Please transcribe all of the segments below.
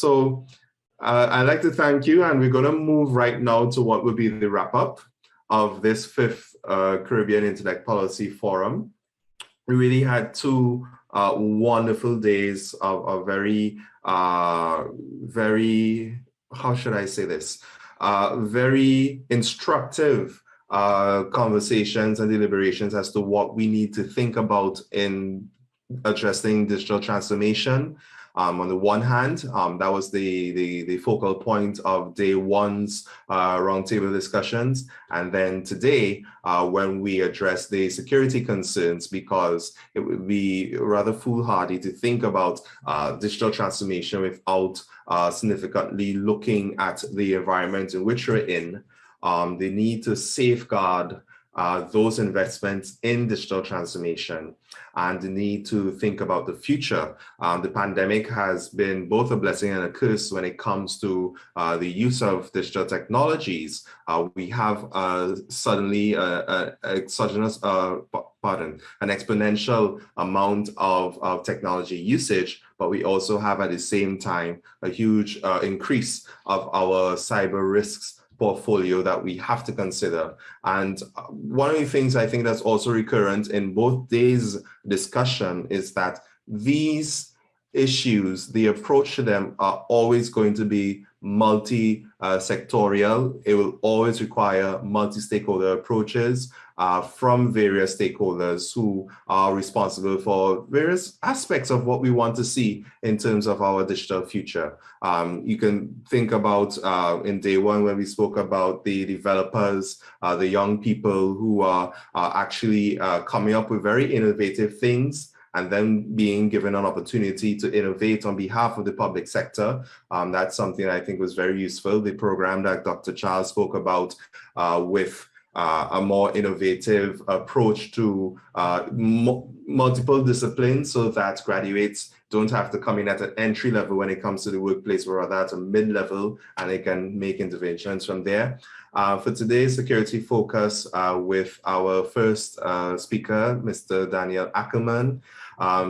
So I'd like to thank you, and we're going to move right now to what will be the wrap-up of this fifth Caribbean Internet Policy Forum. We really had two wonderful days of very, very, how should I say this? Very instructive conversations and deliberations as to what we need to think about in addressing digital transformation. On the one hand, that was the focal point of day one's roundtable discussions. And then today, when we address the security concerns, because it would be rather foolhardy to think about digital transformation without significantly looking at the environment in which we're in, the need to safeguard those investments in digital transformation, and the need to think about the future. The pandemic has been both a blessing and a curse when it comes to the use of digital technologies. We have suddenly an exponential amount of technology usage, but we also have at the same time a huge increase of our cyber risks portfolio that we have to consider. And one of the things I think that's also recurrent in both days' discussion is that these issues, the approach to them are always going to be multi-sectorial. It will always require multi-stakeholder approaches from various stakeholders who are responsible for various aspects of what we want to see in terms of our digital future. You can think about in day one when we spoke about the developers, the young people who are actually coming up with very innovative things, and then being given an opportunity to innovate on behalf of the public sector. That's something I think was very useful. The program that Dr. Charles spoke about with a more innovative approach to multiple disciplines, so that graduates don't have to come in at an entry level when it comes to the workplace, but rather at a mid-level, and they can make interventions from there. For today's security focus with our first speaker, Mr. Daniel Ackerman.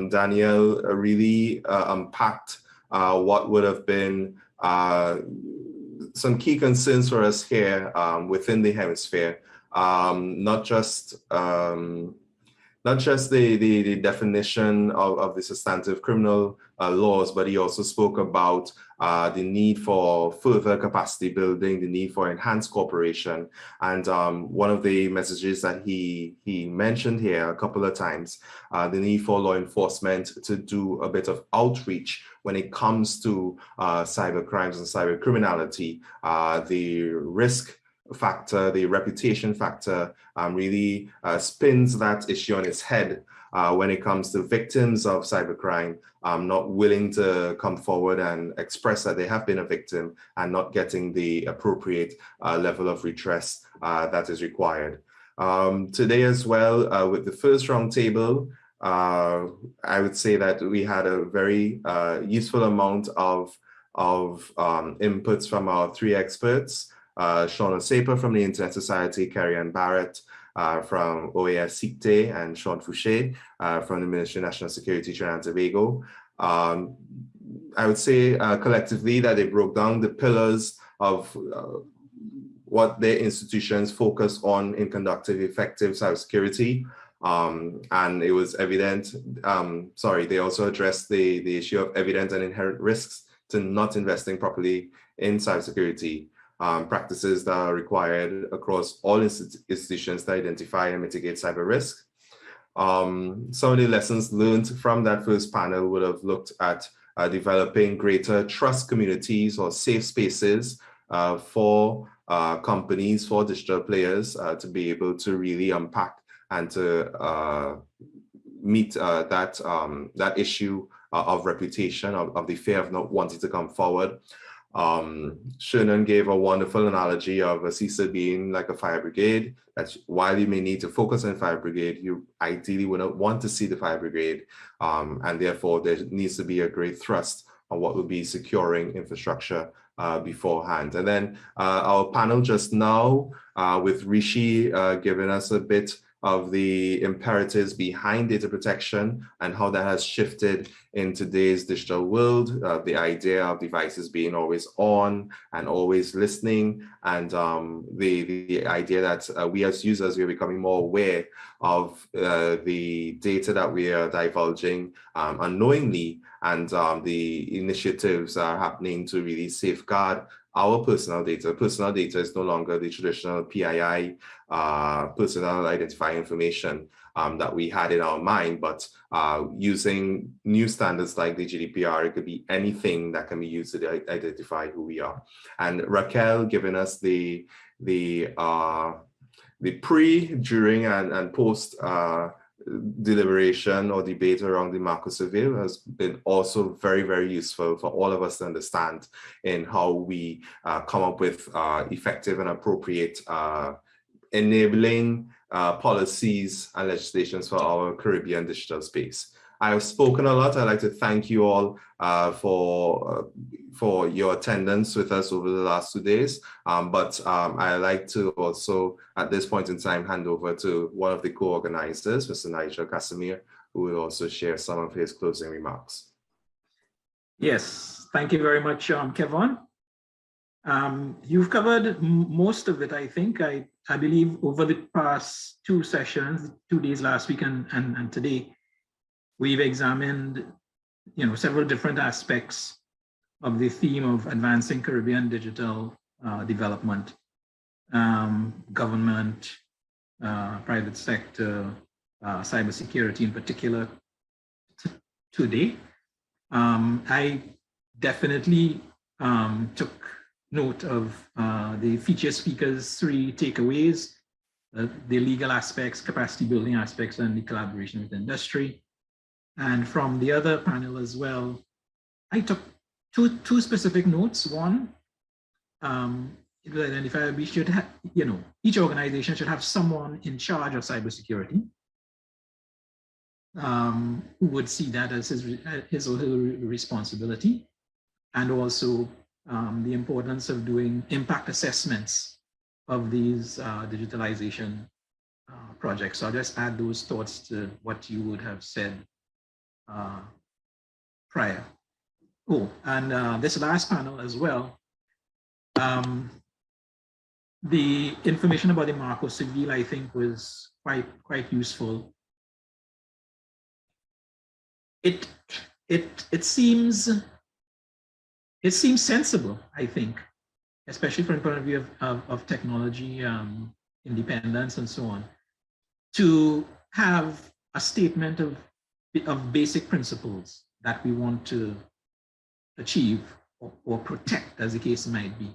Daniel really unpacked what would have been some key concerns for us here within the hemisphere. Not just the definition of the substantive criminal laws, but he also spoke about the need for further capacity building, the need for enhanced cooperation. And one of the messages that he mentioned here a couple of times, the need for law enforcement to do a bit of outreach when it comes to cyber crimes and cyber criminality, the risk factor, the reputation factor really spins that issue on its head when it comes to victims of cybercrime not willing to come forward and express that they have been a victim and not getting the appropriate level of redress that is required. Today as well, with the first roundtable, I would say that we had a very useful amount of inputs from our three experts. Sean Osepa from the Internet Society, Carrie-Ann Barrett from OAS-CICTE, and Sean Fouché from the Ministry of National Security, Trinidad and Tobago. I would say collectively that they broke down the pillars of what their institutions focus on in conducting effective cybersecurity. And it was evident, they also addressed the issue of evident and inherent risks to not investing properly in cybersecurity. Practices that are required across all institutions to identify and mitigate cyber risk. Some of the lessons learned from that first panel would have looked at developing greater trust communities or safe spaces for companies, for digital players to be able to really unpack and to meet that issue of reputation, of the fear of not wanting to come forward. Shernan gave a wonderful analogy of a CISA being like a fire brigade. That's while you may need to focus on fire brigade, you ideally would not want to see the fire brigade. And therefore there needs to be a great thrust on what will be securing infrastructure beforehand. And then our panel just now with Rishi giving us a bit of the imperatives behind data protection and how that has shifted in today's digital world. The idea of devices being always on and always listening, and the idea that we as users, we're becoming more aware of the data that we are divulging unknowingly, and the initiatives are happening to really safeguard our personal data. Personal data is no longer the traditional PII, personal identifying information that we had in our mind, but using new standards like the GDPR, it could be anything that can be used to identify who we are. And Raquel giving us the pre, during, and post deliberation or debate around the Marco survey has been also very, very useful for all of us to understand in how we come up with effective and appropriate enabling policies and legislations for our Caribbean digital space. I have spoken a lot. I'd like to thank you all for your attendance with us over the last 2 days. I'd like to also, at this point in time, hand over to one of the co-organizers, Mr. Nigel Cassimire, who will also share some of his closing remarks. Yes, thank you very much, Kevon. You've covered most of it, I think. I believe over the past 2 sessions, 2 days last week and today, we've examined, several different aspects of the theme of advancing Caribbean digital development, government, private sector, cybersecurity in particular today. I definitely took note of the feature speakers' 3 takeaways, the legal aspects, capacity building aspects, and the collaboration with industry. And from the other panel as well, I took two specific notes. One, it will identify we should have, each organization should have someone in charge of cybersecurity who would see that as his or her responsibility, and also the importance of doing impact assessments of these digitalization projects. So I'll just add those thoughts to what you would have said prior. Oh, and this last panel as well, the information about the Marco Civil, I think, was quite useful. It seems sensible, I think, especially from the point of view of technology independence and so on, to have a statement of basic principles that we want to achieve or protect, as the case might be,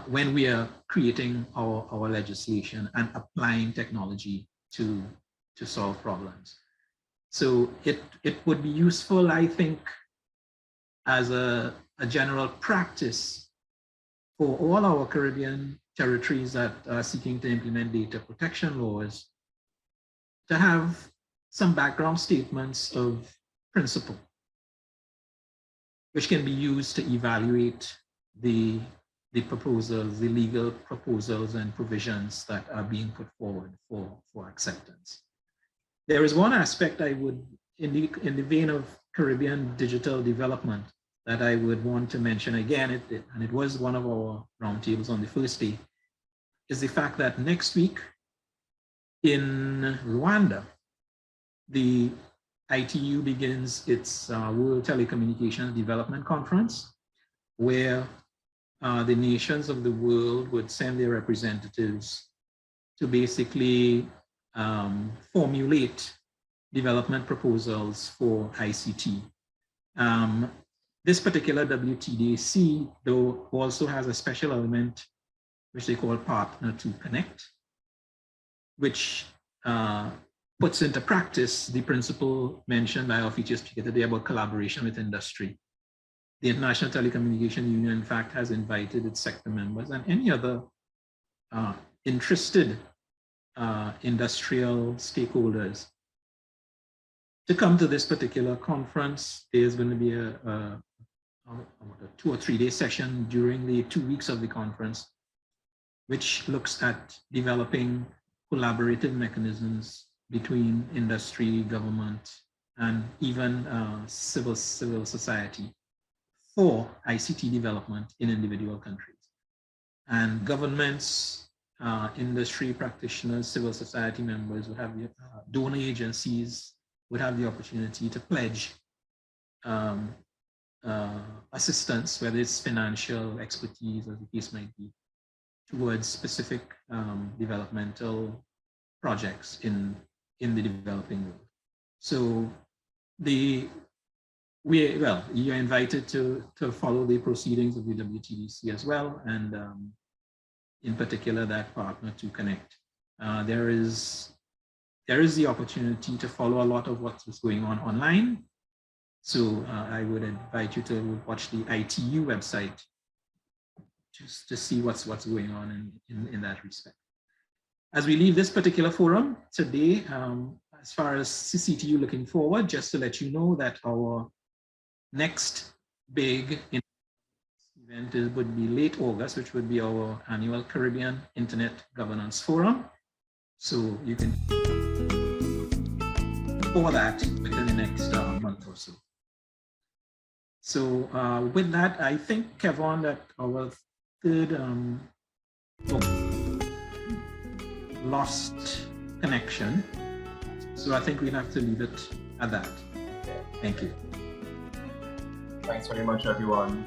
when we are creating our legislation and applying technology to solve problems. So it would be useful, I think, as a general practice for all our Caribbean territories that are seeking to implement data protection laws, to have some background statements of principle, which can be used to evaluate the proposals, the legal proposals and provisions that are being put forward for acceptance. There is one aspect I would, in the vein of Caribbean digital development, that I would want to mention again, and it was one of our roundtables on the first day, is the fact that next week in Rwanda, the ITU begins its World Telecommunications Development Conference, where the nations of the world would send their representatives to basically formulate development proposals for ICT. This particular WTDC, though, also has a special element which they call Partner to Connect, which puts into practice the principle mentioned by our feature speaker today about collaboration with industry. The International Telecommunication Union, in fact, has invited its sector members and any other interested industrial stakeholders to come to this particular conference. There's going to be a 2 or 3 day session during the 2 weeks of the conference, which looks at developing collaborative mechanisms between industry, government, and even civil society for ICT development in individual countries. And governments, industry practitioners, civil society members would have the donor agencies would have the opportunity to pledge assistance, whether it's financial expertise, as the case might be, towards specific developmental projects in the developing world. So you're invited to follow the proceedings of the WTDC as well, and in particular that partner to connect. There is the opportunity to follow a lot of what's going on online. So I would invite you to watch the ITU website just to see what's going on in that respect. As we leave this particular forum today, as far as CCTU looking forward, just to let you know that our next big event would be late August, which would be our annual Caribbean Internet Governance Forum. So you can for that within the next month or so. So with that, I think, Kevon, that our third lost connection. So I think we'll have to leave it at that. Thank you. Thanks very much, everyone.